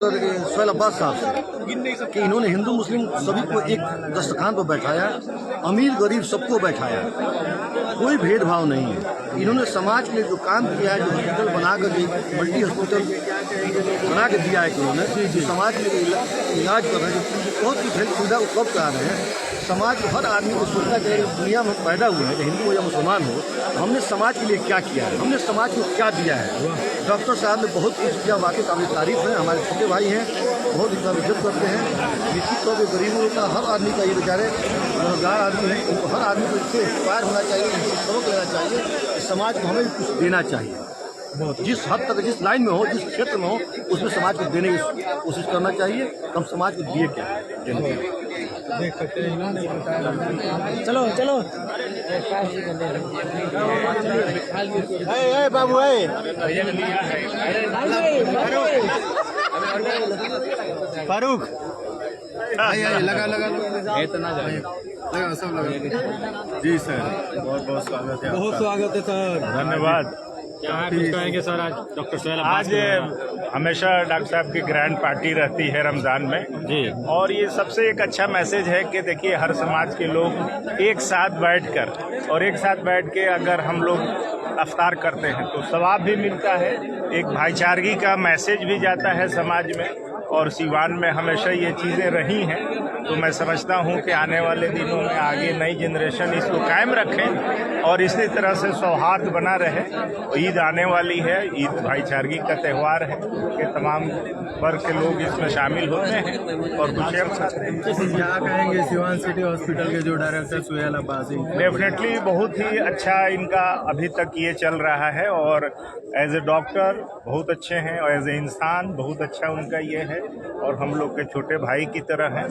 सोहेल अब्बास साहब से कि इन्होंने हिंदू मुस्लिम सभी को एक दस्तरखान पर बैठाया, अमीर गरीब सबको बैठाया, कोई भेदभाव नहीं है। इन्होंने समाज के लिए जो काम किया है, जो हॉस्पिटल बना कर मल्टी हॉस्पिटल बना के दिया है कि उन्होंने जो समाज के लिए इलाज कर रहे हैं, बहुत कुछ हेल्थ सुविधा उपलब्ध करा रहे हैं। समाज को हर आदमी को सोचना चाहिए कि दुनिया में पैदा हुए हैं, हिंदू हो या मुसलमान हो, हमने समाज के लिए क्या किया है, हमने समाज को क्या दिया है। डॉक्टर साहब ने बहुत कुछ किया, वाकई काफ़ी तारीफ है। हमारे छोटे भाई हैं, बहुत इतना इज्जत करते हैं। निश्चित तौर पर गरीबों का हर आदमी का ये बेचारे रोजगार आदमी है, उनको हर आदमी को इससे इंस्पायर होना चाहिए, इनसे सबक लेना चाहिए। समाज को हमें भी कुछ देना चाहिए, जिस हद तक जिस लाइन में हो, जिस क्षेत्र में हो, उसमें समाज को देने की कोशिश करना चाहिए। हम समाज को दिए क्या देख सकते हैं इन्होंने चलो चलो बाबू फारूक लगा सब लगा। जी सर, बहुत बहुत स्वागत है, बहुत स्वागत है सर, धन्यवाद। क्या कुछ कहेंगे सर आज डॉक्टर सोहेल आज हमेशा डॉक्टर साहब की ग्रैंड पार्टी रहती है रमज़ान में जी, और ये सबसे एक अच्छा मैसेज है कि देखिए हर समाज के लोग एक साथ बैठकर और एक साथ बैठ के अगर हम लोग अफ्तार करते हैं तो सवाब भी मिलता है, एक भाईचारगी का मैसेज भी जाता है समाज में। और सीवान में हमेशा ये चीज़ें रही हैं, तो मैं समझता हूँ कि आने वाले दिनों में आगे नई जनरेशन इसको कायम रखें और इसी तरह से सौहार्द बना रहे। ईद आने वाली है, ईद भाईचारगी का त्यौहार है कि तमाम वर्ग के लोग इसमें शामिल होते हैं और खुशियाँ मनाते हैं। क्या कहेंगे सिवान सिटी हॉस्पिटल के जो डायरेक्टर सोहेल अब्बास? डेफिनेटली बहुत ही अच्छा इनका अभी तक ये चल रहा है और एज ए डॉक्टर बहुत अच्छे हैं और एज ए इंसान बहुत अच्छा उनका ये है और हम लोग के छोटे भाई की तरह हैं।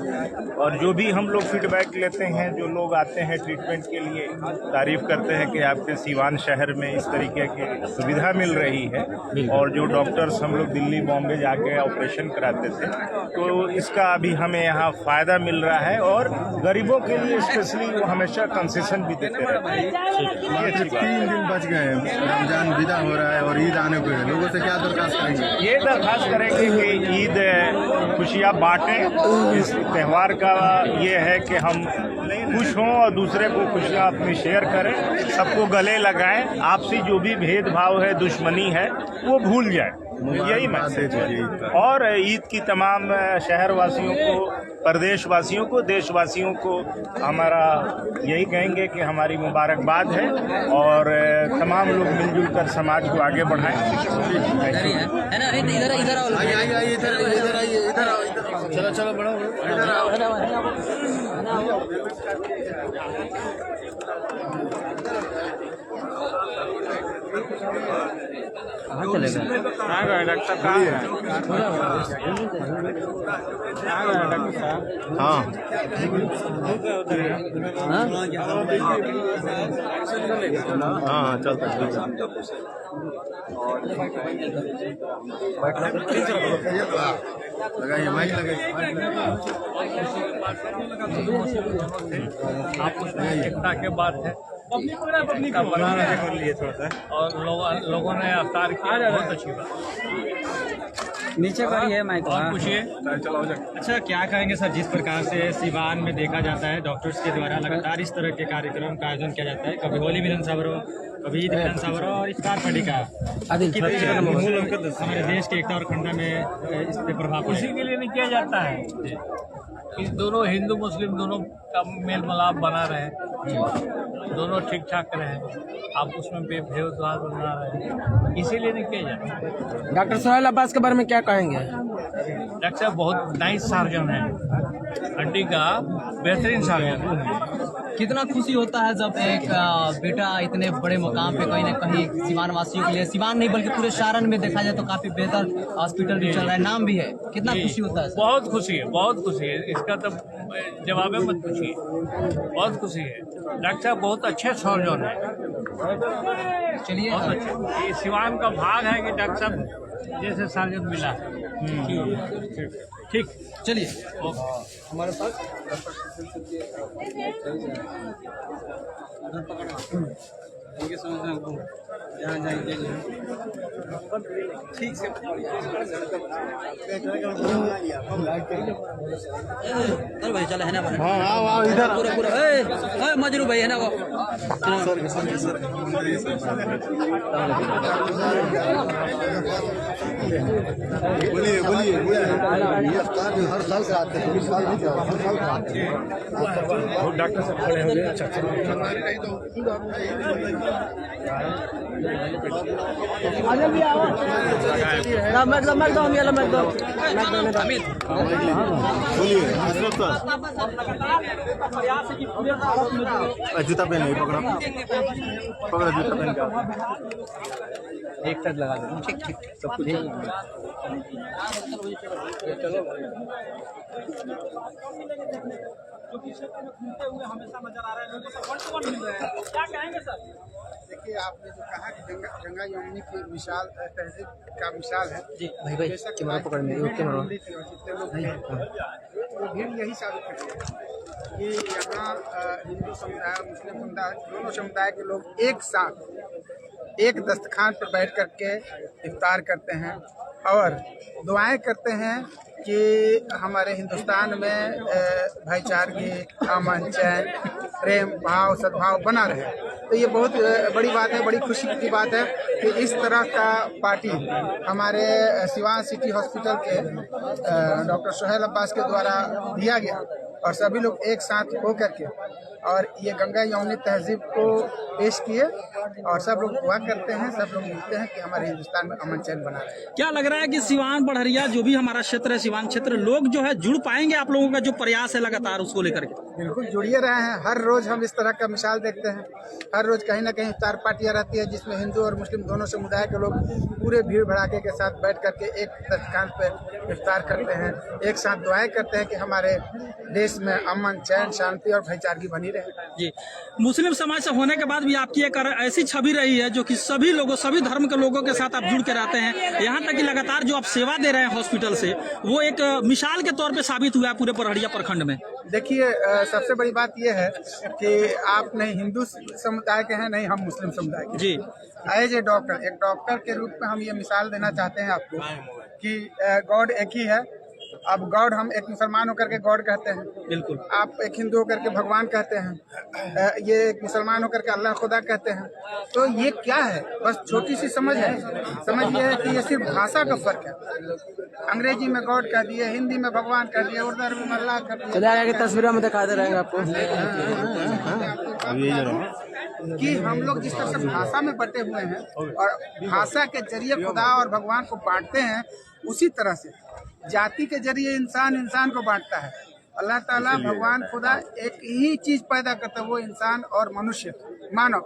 और जो भी हम लोग फीडबैक लेते हैं, जो लोग आते हैं ट्रीटमेंट के लिए, तारीफ करते हैं कि आपके सीवान शहर में इस तरीके की सुविधा मिल रही है। और जो डॉक्टर्स हम लोग दिल्ली बॉम्बे जाके ऑपरेशन कराते थे, तो इसका अभी हमें यहाँ फ़ायदा मिल रहा है और गरीबों के लिए स्पेशली वो हमेशा कंसेशन भी देते रहते हैं। 3 दिन बच गए, रमजान विदा हो रहा है और ईद आने को है, लोगों से क्या दरखास्त करेंगे? ये दरखास्त करेंगे कि ईद खुशियाँ बांटें। इस त्यौहार का ये है कि हम खुश हों और दूसरे को खुशियाँ अपनी शेयर करें, सबको गले लगाएं, आपसी जो भी भेदभाव है, दुश्मनी है, वो भूल जाए, यही मैसेज है। और ईद की तमाम शहर वासियों को, प्रदेश वासियों को, देशवासियों को हमारा यही कहेंगे कि हमारी मुबारकबाद है और तमाम लोग मिलजुल कर समाज को आगे बढ़ाएं। चलो चलो बढ़ो, इधर आओ। कहाँ चलेगा? कहाँ गए डॉक्टर साहब? डॉक्टर साहब? हाँ हाँ चलता लगाइए, माइक लगाइए। आप उसमें एकता के बात है, पब्लिक बना रहे कर लिए थोड़ा सा, और लोगों ने अवतार किया, बहुत अच्छी बात। नीचे करिए माइक। और पूछिए। अच्छा, क्या कहेंगे सर, जिस प्रकार से सीवान में देखा जाता है डॉक्टर्स के द्वारा लगातार इस तरह के कार्यक्रम का आयोजन किया जाता है, कभी होली मिलन समारोह, कभी ईद मिलन समारोह और इफ्तार पार्टी का, हमारे देश के एकता और अखंडता में इस पे प्रभाव उसी के लिए नहीं किया जाता है कि दोनों हिंदू मुस्लिम दोनों का मेल मिलाप बना रहे, दोनों ठीक ठाक रहे, आप उसमें भेदभाव बना रहे, इसीलिए नहीं किया जाता। डॉक्टर सोहेल अब्बास के बारे में क्या कहेंगे? डॉक्टर साहब बहुत नाइस सर्जन है, हड्डी का बेहतरीन सर्जन है। कितना खुशी होता है जब एक बेटा इतने बड़े मुकाम पे कहीं ना कहीं सीवान वासियों के लिए, सीवान नहीं बल्कि पूरे सारण में देखा जाए तो काफी बेहतर हॉस्पिटल भी चल रहा है, नाम भी है, कितना खुशी होता है? बहुत खुशी है, बहुत खुशी है, इसका तो जवाब मत पूछिए, बहुत खुशी है। डॉक्टर साहब बहुत अच्छे सर्जन है, चलिए बहुत अच्छे। ये सिवान का भाग है कि डॉक्टर साहब जैसे सर्जन मिला है। ठीक, चलिए हमारे पास इनके समझ जहाँ जाएंगे ठीक से अरे भाई चल है ना हाँ इधर पूरा पूरा मजरू भाई है ना वो बोलिए बोलिए ये अफ्तार जो हर साल का आते हैं, इस साल भी क्या हर साल का आते हैं। डॉक्टर साहब खड़े होंगे। अच्छा बोलिए अशरफ सर जूता पहन पकड़ा पकड़ा जूता पहन के एक साथ लगा दो ठीक ठीक सब कुछ देखिए आपने जो कहा कि गंगा यमुनी की विशाल तहजीब का मिसाल है जी भाई भाई कैमरा पकड़ने जितने लोग थे वो भीड़ यही साबित करती है कि यहाँ हिंदू समुदाय और मुस्लिम समुदाय दोनों समुदाय के लोग एक साथ एक दस्तखान पर बैठ करके इफ्तार करते हैं और दुआएं करते हैं कि हमारे हिंदुस्तान में भाईचारगी, अमन, चैन, प्रेम भाव, सद्भाव बना रहे। तो ये बहुत बड़ी बात है, बड़ी खुशी की बात है कि इस तरह का पार्टी हमारे सिवान सिटी हॉस्पिटल के डॉक्टर सोहेल अब्बास के द्वारा दिया गया और सभी लोग एक साथ हो करके और ये गंगा यमुनी तहजीब को पेश किए और सब लोग दुआ करते हैं, सब लोग मिलते हैं कि हमारे हिंदुस्तान में अमन चैन बना रहे। क्या लग रहा है कि सिवान बढ़िया जो भी हमारा क्षेत्र है, सिवान क्षेत्र, लोग जो है जुड़ पाएंगे आप लोगों का जो प्रयास है लगातार उसको लेकर के? बिल्कुल जुड़िए रहे हैं। हर रोज हम इस तरह का मिसाल देखते हैं। हर रोज कहीं ना कहीं इफ्तार पार्टियां रहती है जिसमें हिंदू और मुस्लिम दोनों समुदाय के लोग पूरे भीड़ भड़ाके के साथ बैठ करके एक दस्तखान पर इफ्तार करते हैं, एक साथ दुआएं करते हैं कि हमारे देश में अमन, चैन, शांति और भाईचारगी बनी रहे। जी, मुस्लिम समाज से होने के बाद भी आपकी एक ऐसी छवि रही है जो कि सभी लोगों, सभी धर्म के लोगों के साथ आप जुड़ के रहते हैं। यहाँ तक कि लगातार जो आप सेवा दे रहे हैं हॉस्पिटल से, वो एक मिसाल के तौर पे साबित हुआ है पूरे बड़हरिया प्रखंड में। देखिए, सबसे बड़ी बात यह है कि आप नहीं हिंदू समुदाय के हैं, नहीं हम मुस्लिम समुदाय के। जी, एज ए डॉक्टर, एक डॉक्टर के रूप में हम ये मिसाल देना चाहते हैं आपको कि गॉड एक ही है। अब गॉड हम एक मुसलमान होकर के गॉड कहते हैं, बिल्कुल। आप एक हिंदू होकर के भगवान कहते हैं, ये एक मुसलमान होकर के अल्लाह खुदा कहते हैं। तो ये क्या है? बस छोटी सी समझ है। समझ ये है कि ये सिर्फ भाषा का फर्क है। अंग्रेजी में गॉड कह दिए, हिंदी में भगवान कह दिए, उर्दू में अल्लाह कह दिए। तस्वीरों में दिखाते रहेंगे आपको कि हम लोग जिस तरह से भाषा में बटे हुए हैं और भाषा के जरिए खुदा और भगवान को बांटते हैं, उसी तरह से जाति के जरिए इंसान इंसान को बांटता है। अल्लाह ताला भगवान खुदा एक ही चीज पैदा करता है, वो इंसान और मनुष्य, मानव।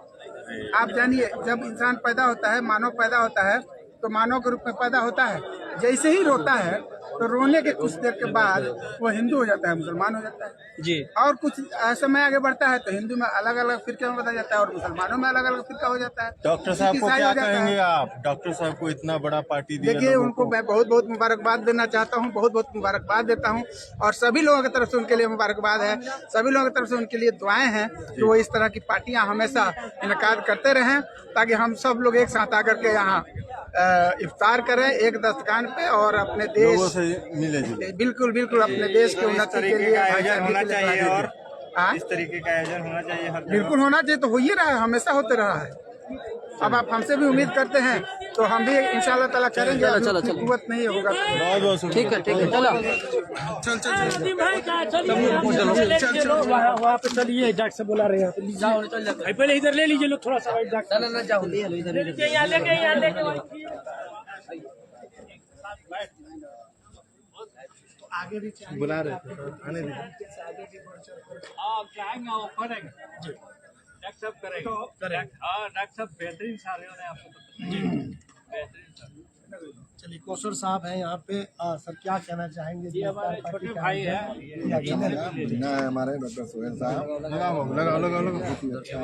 आप जानिए, जब इंसान पैदा होता है, मानव पैदा होता है, तो मानव के रूप में पैदा होता है। जैसे ही रोता है तो रोने के कुछ देर के बाद वो हिंदू हो जाता है, मुसलमान हो जाता है जी। और कुछ समय आगे बढ़ता है तो हिंदू में अलग अलग फिरके में बदल जाता है और मुसलमानों में अलग अलग फिरका हो जाता है। डॉक्टर साहब को क्या कहेंगे आप? डॉक्टर साहब को इतना बड़ा पार्टी दिया। देखिए, उनको मैं बहुत बहुत मुबारकबाद देना चाहता हूँ, बहुत बहुत मुबारकबाद देता हूँ और सभी लोगों की तरफ से उनके लिए मुबारकबाद है। सभी लोगों की तरफ से उनके लिए दुआएं हैं कि वो इस तरह की पार्टियां हमेशा इनकाद करते रहें ताकि हम सब लोग एक साथ आकर के यहाँ इफ्तार करें एक दस्तखान पे और अपने देश से मिले जुले। बिल्कुल बिल्कुल अपने देश के उन्नति के लिए आयोजन होना चाहिए और हाँ? इस तरीके का आयोजन होना चाहिए हर बिल्कुल होना चाहिए, तो हो ही रहा है, हमेशा होते रहा है। अब आप हमसे भी उम्मीद करते हैं तो हम भी इंशाल्लाह ताला करेंगे। चलो कुव्वत नहीं होगा। बहुत बहुत ठीक है चलो वहाँ पे चलिए, डॉक्टर से बुला रहे हैं, पहले इधर ले लीजिए लोग थोड़ा सा। आगे भी बुला रहे थे, आने दीजिए। आप जाएंगे और करेंगे, डॉक्टर साहब करेंगे। हाँ, डॉक्टर साहब बेहतरीन सारियों ने आपको बेहतरीन सारे। चलिए, कौशल साहब हैं यहाँ पे। सर क्या कहना चाहेंगे? ये हमारे छोटे भाई है। हमारे डॉक्टर सोहेल साहब लगा अच्छा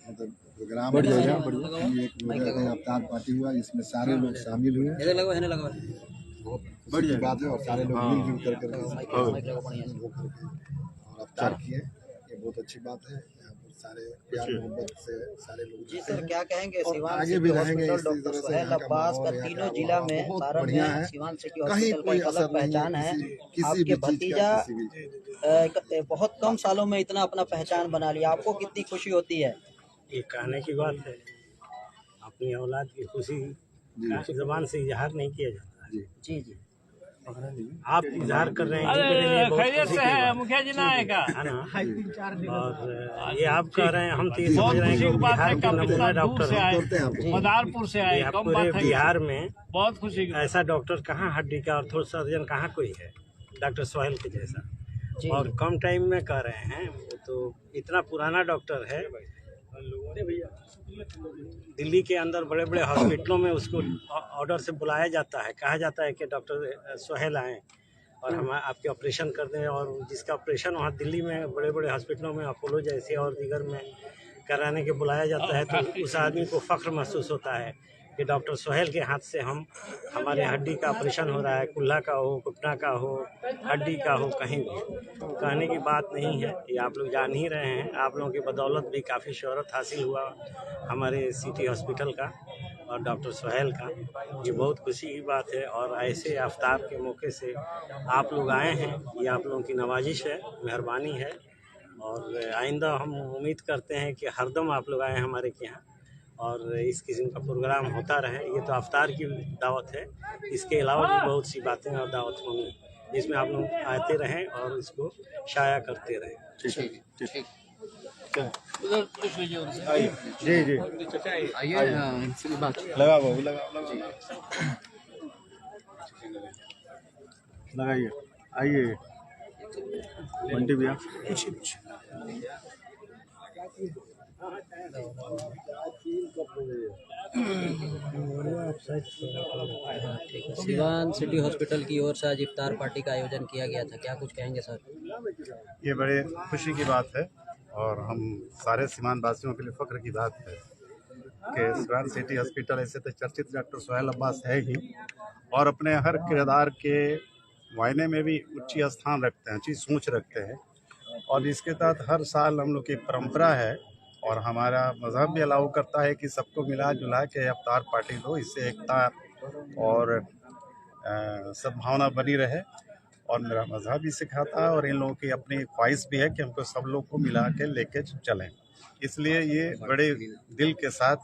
मतलब प्रोग्राम बढ़िया एक अवतार पार्टी हुआ, इसमें सारे लोग शामिल हुए। बहुत बढ़िया बात है और सारे लोग मिलजुल कर और अवतार किए, ये बहुत अच्छी बात है। सारे प्यार मोहब्बत से सारे लोग जी सर, क्या कहेंगे और सिवान आगे सिटी भी रहेंगे हॉस्पिटल इसी डॉक्टर तरह से। सोहेल यहाँ का अब्बास का माहौल, यहाँ तीनों का जिला में बहुत सारण बढ़िया में है। सिवान सिटी कहीं हॉस्पिटल का कोई एक असर अलग नहीं है पहचान है। किसी आपके भी चीज भतीजा का, किसी भी बहुत कम सालों में इतना अपना पहचान बना लिया, आपको कितनी खुशी होती है? ये कहने की बात है, अपनी औलाद की खुशी जबान से इजहार नहीं किया जाता है। जी जी, आप इजहार कर रहे हैं, ये मेरे लिए बहुत खुशी की बात है। मुखिया जी ना आएगा है ना, और ये आप कह रहे हैं, हम तो ये समझ रहे हैं कि बिहार के नमूना डॉक्टर हैं। मदारपुर से आए, ये पूरे बिहार में बहुत खुशी ऐसा डॉक्टर कहाँ, हड्डी का ऑर्थो सर्जन कहाँ कोई है डॉक्टर सोहेल के जैसा, और कम टाइम में कर रहे हैं। वो तो इतना पुराना डॉक्टर है, दिल्ली के अंदर बड़े बड़े हॉस्पिटलों में उसको ऑर्डर से बुलाया जाता है, कहा जाता है कि डॉक्टर सोहेल आएँ और हम आपके ऑपरेशन कर दें, और जिसका ऑपरेशन वहाँ दिल्ली में बड़े बड़े हॉस्पिटलों में अपोलो जैसे और दीगर में कराने के बुलाया जाता है, तो उस आदमी को फ़ख्र महसूस होता है कि डॉक्टर सोहेल के हाथ से हमारे हड्डी का ऑपरेशन हो रहा है, कुल्ला का हो, घुटना का हो, हड्डी का हो, कहीं भी। कहने की बात नहीं है, ये आप लोग जान ही रहे हैं। आप लोगों की बदौलत भी काफ़ी शोहरत हासिल हुआ हमारे सिटी हॉस्पिटल का और डॉक्टर सोहेल का। ये बहुत खुशी की बात है, और ऐसे आफ्ताब के मौके से आप लोग आए हैं, ये आप लोगों की नवाजिश है, मेहरबानी है। और आइंदा हम उम्मीद करते हैं कि हरदम आप लोग आएँ हमारे के यहाँ और इस किस्म का प्रोग्राम होता रहे। ये तो अफ्तार की दावत है, इसके अलावा भी बहुत सी बातें और दावत होंगी जिसमें आप लोग आते रहें और इसको शाया करते रहें। ठीक जी जी आइए इनसे भी बात। लगा बाबू लगाइए, आइए बंटी भैया। सिवान सिटी हॉस्पिटल की ओर से आज इफ्तार पार्टी का आयोजन किया गया था, क्या कुछ कहेंगे सर? ये बड़े खुशी की बात है और हम सारे सीमान वासियों के लिए फ़ख्र की बात है कि सिवान सिटी हॉस्पिटल ऐसे तो चर्चित डॉक्टर सोहेल अब्बास है ही, और अपने हर किरदार के मायने में भी उच्च स्थान रखते हैं, अच्छी सोच रखते हैं। और इसके तहत हर साल हम लोग की परंपरा है और हमारा मज़हब भी अलाउ करता है कि सबको मिला जुला के अफ्तार पार्टी दो, इससे एकता और सद्भावना बनी रहे। और मेरा मज़हब भी सिखाता है और इन लोगों की अपनी ख्वाहिश भी है कि हमको सब लोग को मिला के लेके चलें। इसलिए ये बड़े दिल के साथ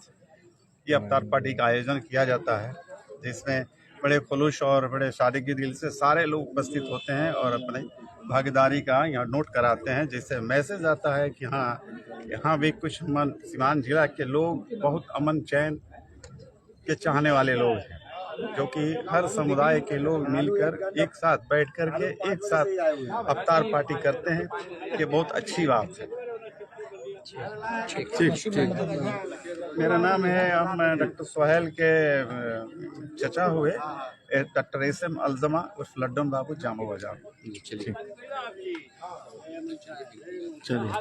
ये अफ्तार पार्टी का आयोजन किया जाता है, जिसमें बड़े खुलूस और बड़े सादगी दिल से सारे लोग उपस्थित होते हैं और अपने भागीदारी का यहाँ नोट कराते हैं, जिससे मैसेज आता है कि हाँ, यहाँ भी कुछ सीवान जिला के लोग बहुत अमन चैन के चाहने वाले लोग हैं, जो कि हर समुदाय के लोग मिलकर एक साथ बैठ कर के एक साथ अफ्तार पार्टी करते हैं। ये बहुत अच्छी बात है। ठीक। मेरा नाम है, हम डॉक्टर सोहेल के चचा हुए डॉक्टर एसएम अलजमा उर्फ लड्डन बाबू जामो बाजार। चलिए।